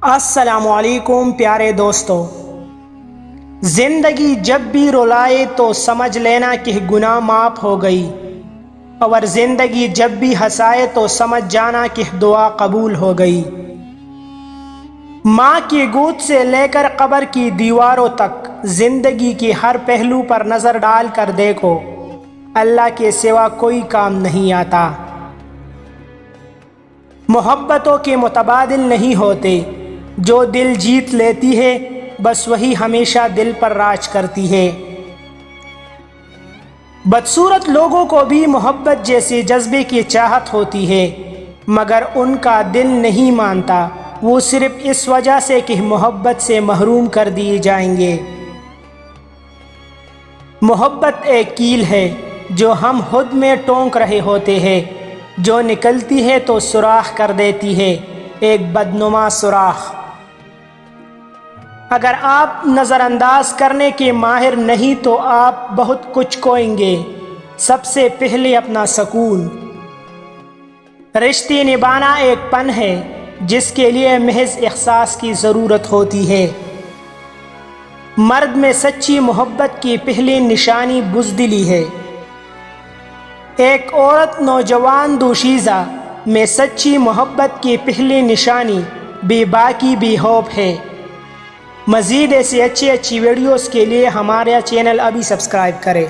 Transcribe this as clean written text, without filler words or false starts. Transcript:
السلام علیکم پیارے دوستو، زندگی جب بھی رلائے تو سمجھ لینا کہ گناہ معاف ہو گئی، اور زندگی جب بھی ہنسائے تو سمجھ جانا کہ دعا قبول ہو گئی۔ ماں کی گود سے لے کر قبر کی دیواروں تک زندگی کے ہر پہلو پر نظر ڈال کر دیکھو، اللہ کے سوا کوئی کام نہیں آتا۔ محبتوں کے متبادل نہیں ہوتے، جو دل جیت لیتی ہے بس وہی ہمیشہ دل پر راج کرتی ہے۔ بدصورت لوگوں کو بھی محبت جیسے جذبے کی چاہت ہوتی ہے، مگر ان کا دل نہیں مانتا، وہ صرف اس وجہ سے کہ محبت سے محروم کر دیے جائیں گے۔ محبت ایک کیل ہے جو ہم خود میں ٹونک رہے ہوتے ہیں، جو نکلتی ہے تو سوراخ کر دیتی ہے، ایک بدنما سوراخ۔ اگر آپ نظر انداز کرنے کے ماہر نہیں تو آپ بہت کچھ کھوئیں گے، سب سے پہلے اپنا سکون۔ رشتے نبھانا ایک فن ہے جس کے لیے محض احساس کی ضرورت ہوتی ہے۔ مرد میں سچی محبت کی پہلی نشانی بزدلی ہے۔ ایک عورت نوجوان دوشیزہ میں سچی محبت کی پہلی نشانی بے باکی بے خوف ہے۔ مزید ایسی اچھی ویڈیوز کے لیے ہمارا چینل ابھی سبسکرائب کریں۔